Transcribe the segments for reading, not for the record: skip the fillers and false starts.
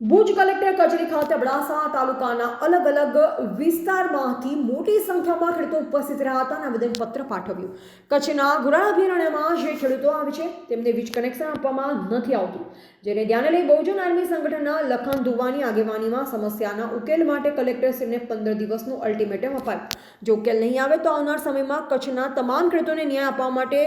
Bhuj collector કચેરી ખાતે અબડાસા તાલુકાના અલગ અલગ વિસ્તારમાંથી મોટી સંખ્યામાં ખેડૂતો ઉપસ્થિત રહ્યા હતા અને આવેદનપત્ર પાઠવ્યું. કચ્છના ઘોરાડ અભયારણ્યમાં જે ખેડૂતો આવે છે તેમને વીજ કનેક્શન આપવામાં નથી આવતું, જેને ધ્યાને લઈ બહુજન આર્મી સંગઠનના લખન ધુવાની આગેવાનીમાં સમસ્યાના ઉકેલ માટે કલેક્ટરશ્રીને 15 દિવસનું અલ્ટિમેટમ અપાયું. જો ઉકેલ નહીં આવે તો આવનાર સમયમાં કચ્છના તમામ ખેડૂતોને ન્યાય આપવા માટે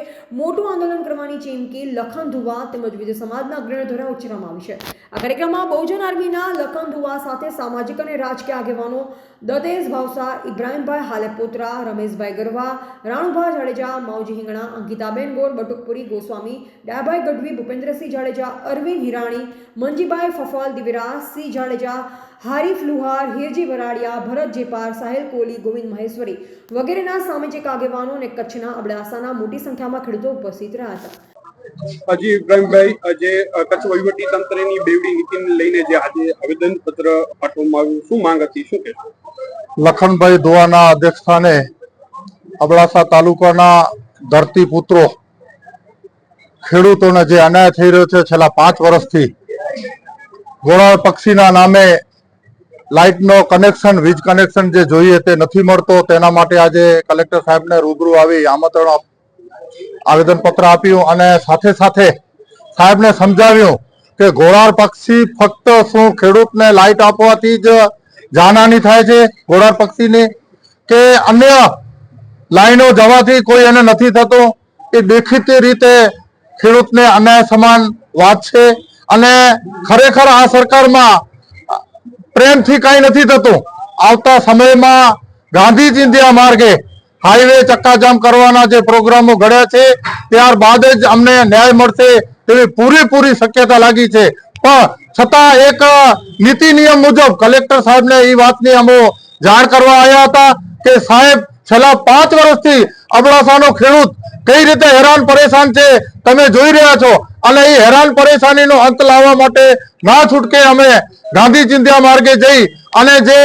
મોટું આંદોલન કરવાની ચીમકી લખન ધુવા તેમજ વિવિધ સમાજના અગ્રણીઓ દ્વારા ઉચ્ચારવામાં આવી છે. આ કાર્યક્રમમાં બહુજન આર્મીના લખન ધુવા સાથે સામાજિક અને રાજકીય આગેવાનો દદેશ ભાવસા, ઇબ્રાહીમભાઈ હાલેપોત્રા, રમેશભાઈ ગરવા, રાણુભાઈ જાડેજા, માવજી હિંગણા, અંકિતાબેન ગોર, બટુકપુરી ગોસ્વામી, ડાયાભાઈ ગઢવી, ભૂપેન્દ્રસિંહ જાડેજા, અરવિંદ હિરાણી, મંજીભાઈ ફફલ, દિવ્યરાજ સિંહ જાડેજા, હારીફ લુહાર, હિરજી વરાડિયા, ભરત જેપાર, સાહેલ કોહલી, ગોવિંદ મહેશ્વરી વગેરેના સામાજિક આગેવાનો અને કચ્છના અબડાસાના મોટી સંખ્યામાં ખેડૂતો ઉપસ્થિત રહ્યા હતા. હાજી ઇબ્રાહીમભાઈ, આજે કચ્છ વહીવટી તંત્રની બેવડી નીતિને લઈને જે આજે આવેદન પત્ર પાઠવવામાં આવ્યું, શું માંગ હતી, શું કહેશો? લખનભાઈ ધોવાના અધ્યક્ષસ્થાને અબડાસા તાલુકાના ધરતીપુત્રો ખેડૂતોને જે અન્યાય થઈ રહ્યો છે છેલ્લા 5 વર્ષથી, ઘોરાડ પક્ષીના નામે લાઇટનો કનેક્શન, વીજ કનેક્શન જે જોઈએ તે નથી મળતો, તેના માટે આજે કલેક્ટર સાહેબને રૂબરૂ આવી આમંત્રણ આવેદનપત્ર આપ્યું અને સાથે સાથે સાહેબને સમજાવ્યું કે ઘોરાડ પક્ષી ફક્ત શું ખેડૂતને લાઇટ આપવાથી જ જાનહાની થાય છે ઘોરાડ પક્ષીની, કે અન્ય લાઈનો જવાથી કોઈ એને નથી થતો. એ દેખીતી રીતે ખેડૂતને અન્યાય સમાન વાત છે અને ખરેખર આ સરકારમાં પ્રેમથી કાંઈ નથી થતું. આવતા સમયમાં ગાંધી ચિંધ્યા માર્ગે હાઈવે ચક્કાજામ કરવાના જે પ્રોગ્રામો ઘડ્યા છે ત્યારબાદ જ અમને ન્યાય મળશે તેવી પૂરેપૂરી શક્યતા લાગી છે. પણ છતાં એક નીતિ નિયમ મુજબ કલેક્ટર સાહેબને એ વાતની અમે જાણ કરવા આવ્યા હતા કે સાહેબ, છેલ્લા 5 વર્ષથી અબડાસાનો ખેડૂત કઈ રીતે હેરાન પરેશાન છે તમે જોઈ રહ્યા છો અને એ હેરાન પરેશાનીનો અંત લાવવા માટે ના છૂટકે અમે ગાંધી ચિંધ્યા માર્ગે જઈ અને જે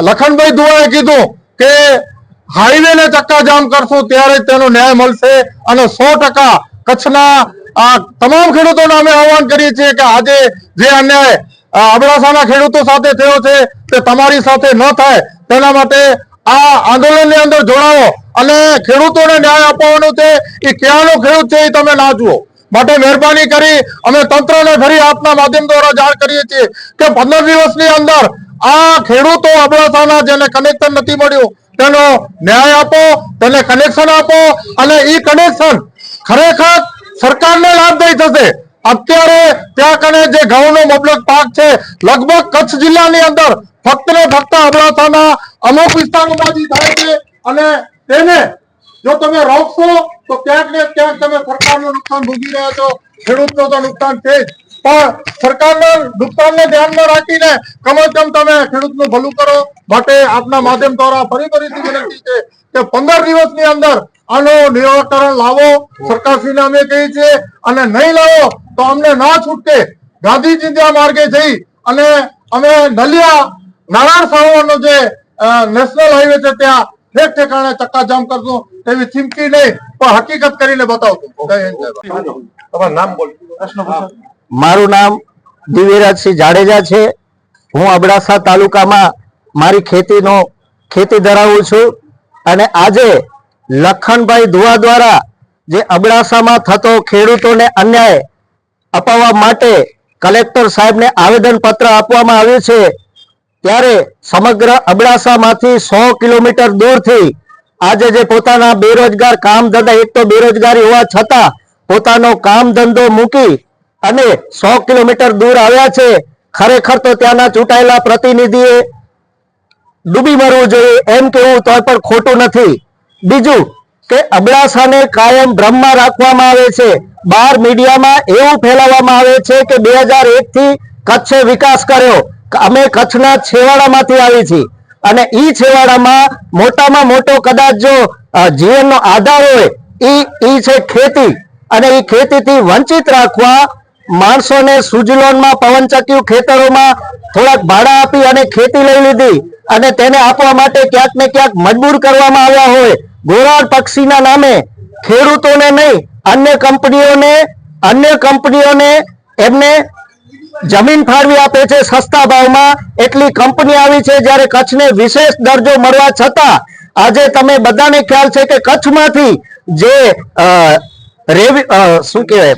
લખનભાઈ ધુવાએ કીધું કે હાઈવે ને ચક્કાજામ કરશું ત્યારે જ તેનો ન્યાય મળશે અને 100% કચ્છના તમામ ખેડૂતોને અમે આહવાન કરીએ છીએ કે આજે જે અન્યાય અબડાસાના ખેડૂતો સાથે થયો છે તે તમારી સાથે ન થાય તેના માટે આ આંદોલનની અંદર જોડાવો અને ખેડૂતોને ન્યાય આપવાનો છે. એ ક્યાંનો ખેડૂત છે એ તમે ના જુઓ. માટે મહેરબાની કરી અમે તંત્રને ફરી આપના માધ્યમ દ્વારા જાણ કરીએ છીએ કે 15 દિવસની અંદર આ ખેડૂતો અબડાસાના જેને કનેક્શન નથી મળ્યું તેનો ન્યાય આપો, તેને કનેક્શન આપો અને એ કનેક્શન ખરેખર સરકારને લાભદાયી થશે. અત્યારે ત્યાં કને જે ઘઉંનો મબલક પાક છે લગભગ કચ્છ જિલ્લાની અંદર ફક્ત ને ફક્ત અબડાસાના અમુક વિસ્તારોમાંથી થાય છે અને તેને જો તમે રોકશો તો ક્યાંક ને ક્યાંક તમે સરકારનું નુકસાન ભોગવી રહ્યા છો. ખેડૂતનું તો નુકસાન છે જ, પણ સરકારના નુકસાનને ધ્યાનમાં રાખીને કમસે કમ તમે ખેડૂતનું ભલું કરો. માટે આપના માધ્યમ દ્વારા ફરીથી વિનંતી છે કે 15 દિવસની અંદર આનું નિરાકરણ લાવો, સરકારશ્રીને અમે કહીએ છીએ, અને નહીં લાવો તો અમને ના છૂટકે ગાંધી ચિંધ્યા માર્ગે જઈ અને અમે નલિયા નારાયણ સરોવરનો જે નેશનલ હાઈવે છે ત્યાં ઠેક ઠેકાણે ચક્કાજામ કરશું તેવી ચીમકી નહીં પણ હકીકત કરીને બતાવશું. તમારું નામ બોલો. મારું નામ દિવ્યરાજસિંહ જાડેજા છે. હું અબડાસા તાલુકામાં મારી ખેતી ધરાવું છું અને આજે લખનભાઈ ધુવા દ્વારા જે અબડાસામાં થતો ખેડૂતોને અન્યાય અપાવવા માટે કલેક્ટર સાહેબને આવેદન પત્ર આપવામાં આવ્યું છે, ત્યારે સમગ્ર અબડાસામાંથી 100 કિલોમીટર દૂરથી આજે જે પોતાના બેરોજગાર કામ ધંધા, એક તો બેરોજગારી હોવા છતાં પોતાનો કામ ધંધો મૂકી અને 100 કિલોમીટર દૂર આવ્યા છે. ખરેખર તો ત્યાંના ચૂંટાયેલા પ્રતિનિધિએ ડૂબી મરવું જોઈએ એમ કેવું તો પણ ખોટું નથી. બીજું કે અબડાસાને કાયમ ભ્રમમાં રાખવામાં આવે છે. બહાર મીડિયામાં એવું ફેલાવવામાં આવે છે કે 2001 થી કચ્છે વિકાસ કર્યો. અમે કચ્છના છેવાડામાંથી આવી છીએ અને ઈ છેવાડામાં મોટામાં મોટો કદાચ જો જીવનનો આધાર હોય ઈ છે ખેતી, અને ઈ ખેતીથી વંચિત રાખવા માણસોને સુજલોનમાં પવનચક્કીઓ ખેતરોમાં થોડાક ભાડા આપી અને ખેતી લઈ લીધી અને તેને આપવા માટે ક્યાંક ને ક્યાંક મજબૂર કરવામાં આવ્યા હોય. ઘોરાડ પક્ષીના નામે ખેડૂતોને નહીં અન્ય કંપનીઓને એમને જમીન ફાળવી આપે છે સસ્તા ભાવમાં, એટલી કંપની આવી છે. જ્યારે કચ્છને વિશેષ દરજ્જો મળવા છતાં આજે તમે બધાને ખ્યાલ છે કે કચ્છમાંથી જે શું કહેવાય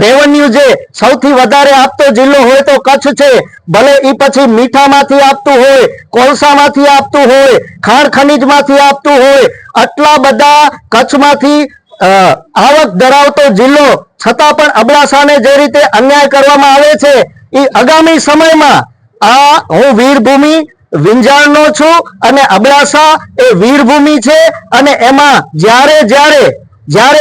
રેવન્યુ જે સૌથી વધારે આપતો જિલ્લો હોય તો કચ્છ છે. ભલે એ પછી મીઠામાંથી આપતું હોય, કોલસામાંથી આપતું હોય, ખાણ ખનીજમાંથી આપતું હોય, આટલા બધા કચ્છમાંથી આવક ધરાવતો જિલ્લો છતાં પણ અબડાસાને જે રીતે અન્યાય કરવામાં આવે છે, એ આગામી સમયમાં આ હું વીરભૂમિ વિંજાણનો છું અને અબડાસા એ વીરભૂમિ છે અને એમાં જ્યારે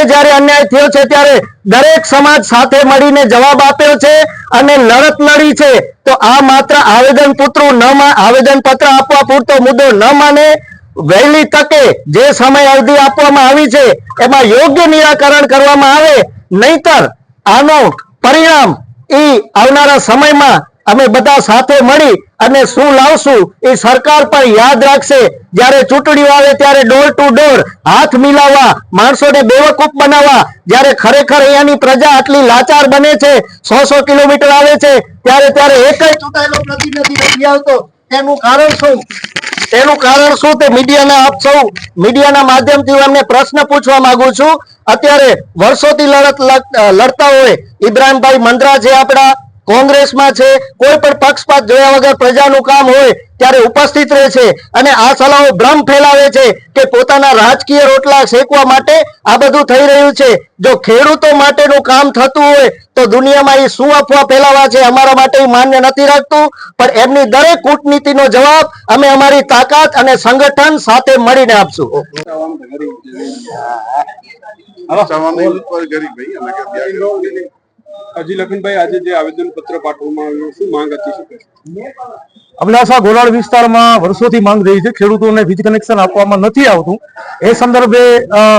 જ્યારે અન્યાય થયો છે ત્યારે દરેક સમાજ સાથે મળીને જવાબ આપ્યો છે અને લડત લડી છે. તો આ માત્ર આવેદન પત્ર આપવા પૂરતો મુદ્દો ન માને, વહેલી તકે જે સમય અવધિ આપવામાં આવી છે એમાં યોગ્ય નિરાકરણ કરવામાં આવે, નહીતર આનું પરિણામ એ આવનારા સમયમાં અમે બધા સાથે મળી અને શું લાવશું એ સરકાર પણ યાદ રાખશે. જ્યારે ચૂંટણીઓ આવે ત્યારે ડોર ટુ ડોર હાથ મિલાવવા, માણસોને બેવકૂફ બનાવવા, જ્યારે ખરેખર અહીંયાની પ્રજા આટલી લાચાર બને છે, 100 કિલોમીટર આવે છે, ત્યારે એક ચૂંટાયેલો પ્રતિનિધિ નથી આવતો. તેનું કારણ શું તે મીડિયાના માધ્યમથી હું અમને પ્રશ્ન પૂછવા માંગુ છું. અત્યારે વર્ષોથી લડતા હોય ઇબ્રાહીમભાઈ મંદ્રા છે, આપણા કોંગ્રેસમાં છે, કોઈ પણ પક્ષપાત જોયા વગર પ્રજાનું કામ હોય ત્યારે ઉપસ્થિત રહે છે અને આ સલાહો ભ્રમ ફેલાવે છે કે પોતાના રાજકીય રોટલા શેકવા માટે આ બધું થઈ રહ્યું છે. જો ખેડૂતો માટેનું કામ થતું હોય તો દુનિયામાં એ શું અફવા ફેલાવા છે અમારા માટે માન્ય નથી રાખતું, પણ એમની દરેક કૂટનીતિનો જવાબ અમે અમારી તાકાત અને સંગઠન સાથે મળીને આપશું. હજી લખનભાઈ, આજે જે આવેદન પત્ર પાઠવવામાં આવ્યું, શું માંગ હતી, શું કહેશો? અબડાસા ગોરાળ વિસ્તારમાં વર્ષોથી માંગ રહી છે, ખેડૂતોને વીજ કનેક્શન આપવામાં નથી આવતું. એ સંદર્ભે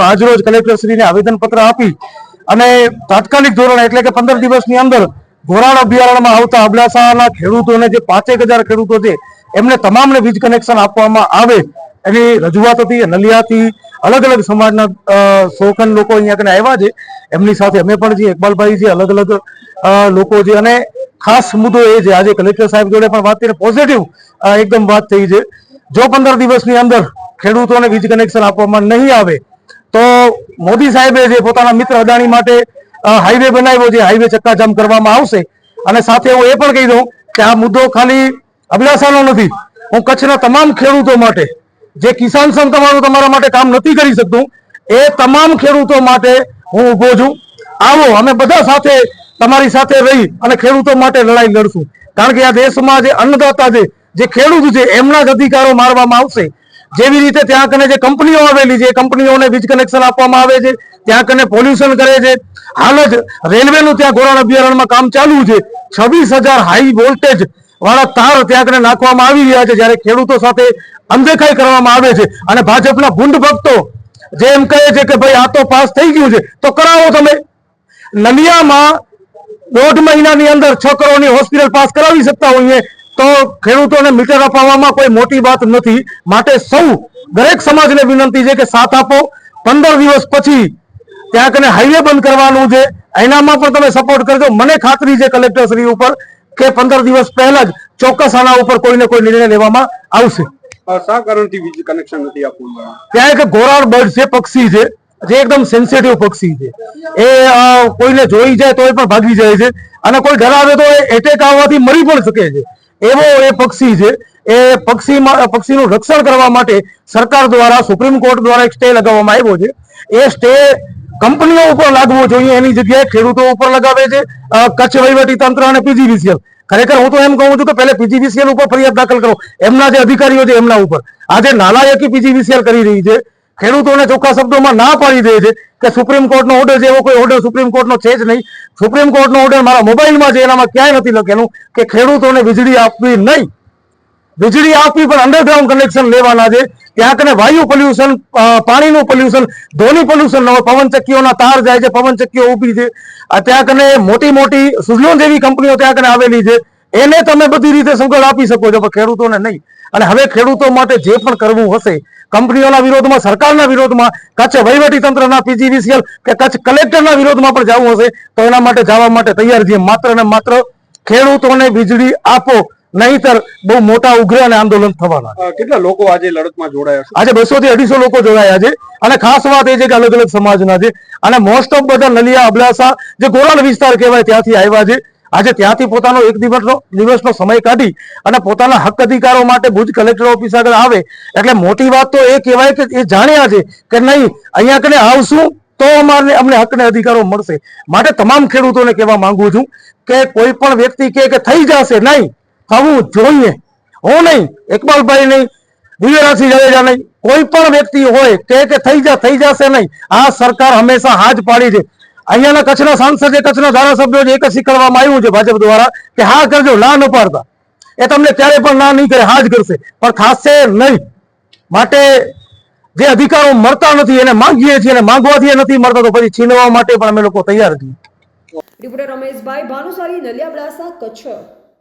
આજરોજ કલેક્ટરશ્રીને આવેદન પત્ર આપી અને તાત્કાલિક ધોરણે એટલે કે 15 દિવસની અંદર ગોરાળ અભયારણ્યમાં આવતા અબડાસાના ખેડૂતોને જે 5,000 ખેડૂતો છે એમને તમામને વીજ કનેક્શન આપવામાં આવે એની રજૂઆત હતી. નલિયાથી અલગ અલગ સમાજના શોખન લોકો અહીંયા કને આવ્યા છે, એમની સાથે અમે પણ છીએ, ઇકબાલભાઈ છે, અલગ અલગ લોકો છે. અને ખાસ મુદ્દો એ છે, આજે કલેક્ટર સાહેબ જોડે પણ વાત કરીને પોઝિટિવ એકદમ વાત થઈ છે. જો 15 દિવસની અંદર ખેડૂતોને વીજ કનેક્શન આપવામાં નહીં આવે તો મોદી સાહેબે જે પોતાના મિત્ર અદાણી માટે હાઈવે બનાવ્યો છે, હાઈવે ચક્કાજામ કરવામાં આવશે. અને સાથે હું એ પણ કહી દઉં કે આ મુદ્દો ખાલી અબડાસાનો નથી, હું કચ્છના તમામ ખેડૂતો માટે, જે કિસાન સંઘ તમારા માટે કામ નથી કરી શકતું, એ તમામ ખેડૂતો માટે હું ઉભો છું. આવો, અમે બધા સાથે તમારી સાથે રહી અને ખેડૂતો માટે લડાઈ લડશું. કારણ કે આ દેશમાં જે અન્નદાતા છે, જે ખેડૂત છે, એમના જ અધિકારો મારવામાં આવશે. જેવી રીતે ત્યાં કને જે કંપનીઓ આવેલી છે, કંપનીઓને વીજ કનેક્શન આપવામાં આવે છે, ત્યાં કને પોલ્યુશન કરે છે. હાલ જ રેલવેનું ત્યાં ગોરાળ અભયારણ્યમાં કામ ચાલુ છે, 26,000 હાઈ વોલ્ટેજ વાળા તાર ત્યાં કને નાખવામાં આવી રહ્યા છે, જ્યારે ખેડૂતો સાથે અનદેખાઈ કરવામાં આવે છે. અને ભાજપના ભૂંડ ભક્તો જે એમ કહે છે કે ભાઈ આ તો પાસ થઈ ગયું છે તો કરાવો. તમે નલિયામાં 1.5 મહિનાની અંદર 6 કરોડની હોસ્પિટલ પાસ કરાવી શકતા હોઈએ તો ખેડૂતોને મીટર અપાવવામાં કોઈ મોટી વાત નથી. માટે દરેક સમાજને વિનંતી છે કે સાથ આપો. 15 દિવસ પછી ત્યાં કને હાઈવે બંધ કરવાનું છે, એનામાં પણ તમે સપોર્ટ કરજો. મને ખાતરી છે કલેક્ટર શ્રી ઉપર કે 15 દિવસ પહેલા જ ચોક્કસ આના ઉપર કોઈને કોઈ નિર્ણય લેવામાં આવશે. શા કારણથી વીજ કનેક્શન નથી આપવામાં? ત્યાં એક ગોરાળ બર્ડ છે, પક્ષી છે, જે એકદમ સેન્સિટિવ પક્ષી છે. એ કોઈને જોઈ જાય તો એ પણ ભાગી જાય છે અને કોઈ ડરાવે તો એટેક આવવાથી મરી પણ શકે છે. એવો એ પક્ષી છે. એ પક્ષીનું રક્ષણ કરવા માટે સરકાર દ્વારા, સુપ્રીમ કોર્ટ દ્વારા એક સ્ટે લગાવવામાં આવ્યો છે. એ સ્ટે કંપનીઓ ઉપર લાગવો જોઈએ, એની જગ્યાએ ખેડૂતો ઉપર લગાવે છે કચ્છ વહીવટી તંત્ર અને પીજીવીસીએલ. ખરેખર હું તો એમ કહું છું કે પહેલા પીજીવીસીએલ ઉપર ફરિયાદ દાખલ કરો, એમના જે અધિકારીઓ છે એમના ઉપર. આજે નાલાયકી પીજીવીસીએલ કરી રહી છે, ખેડૂતોને ચોખ્ખા શબ્દોમાં ના પાડી દે છે કે સુપ્રીમ કોર્ટનો ઓર્ડર છે, એવો કોઈ ઓર્ડર સુપ્રીમ કોર્ટનો છે જ નહીં. સુપ્રીમ કોર્ટનો ઓર્ડર મારા મોબાઈલમાં છે, એનામાં ક્યાંય નથી લખેલું કે ખેડૂતોને વીજળી આપવી નહીં. વીજળી આપવી પણ અંડરગ્રાઉન્ડ કનેક્શન લેવાના છે. ત્યાં કને વાયુ પોલ્યુશન, પાણીનું પોલ્યુશન, ધ્વનિ પોલ્યુશન ન હોય. પવનચક્કીઓના તાર જાય છે, પવનચક્કીઓ ઊભી છે. ત્યાં કને મોટી મોટી સુઝલોન જેવી કંપનીઓ ત્યાં કને આવેલી છે, એને તમે બધી રીતે સગવડ આપી શકો છો, પણ ખેડૂતોને નહીં. અને હવે ખેડૂતો માટે જે પણ કરવું હશે, કંપનીઓના વિરોધમાં, સરકારના વિરોધમાં, કચ્છ વહીવટી તંત્રના, પીજીવીસીએલ કે કચ્છ કલેક્ટરના વિરોધમાં પણ જવું હશે તો એના માટે જવા માટે તૈયાર છીએ. માત્ર ને માત્ર ખેડૂતોને વીજળી આપો, નહીતર બહુ મોટા ઉગ્ર અને આંદોલન થવાના. કેટલા લોકો આજે લડતમાં જોડાયા છે? આજે 200 થી 250 લોકો જોડાયા છે અને ખાસ વાત એ છે કે અલગ અલગ સમાજના છે અને મોસ્ટ ઓફ બધા નલિયા, અબડાસા જે ગોરાળ વિસ્તાર કહેવાય ત્યાંથી આવ્યા છે. આજે ત્યાંથી પોતાનો એક દિવસનો સમય કાઢી અને પોતાના હક અધિકારો માટે ભુજ કલેક્ટર ઓફિસ આગળ આવે એટલે મોટી વાત તો એ કહેવાય કે એ જાણ્યા છે કે નહીં અહીંયા કને આવશું તો અમને હક ને અધિકારો મળશે. માટે તમામ ખેડૂતોને કહેવા માંગુ છું કે કોઈ પણ વ્યક્તિ કે થઈ જશે, નહીં, થવું જોઈએ. હું નહીં, ઇકબાલભાઈ નહીં, દિવ્યરાજસિંહ જાડેજા નહીં, કોઈ પણ વ્યક્તિ હોય કે થઈ જશે નહીં. આ સરકાર હંમેશા હા જ પાડી છે. અહીંયાના કચ્છના સાંસદ, કચ્છના ધારાસભ્યો એક જ શીખવાડવામાં આવ્યું છે ભાજપ દ્વારા કે હા કરજો, ના ન પાડતા. એ તમને ક્યારે પણ ના નહીં કરે, હા જ કરશે, પણ થશે નહીં. માટે જે અધિકારો મળતા નથી એને માંગીએ છીએ અને માંગવાથી એ નથી મળતા તો પછી છીનવા માટે પણ અમે લોકો તૈયાર છીએ. રિપોર્ટર રમેશભાઈ ભાનુશાલી, નલિયા, અબડાસા, કચ્છ.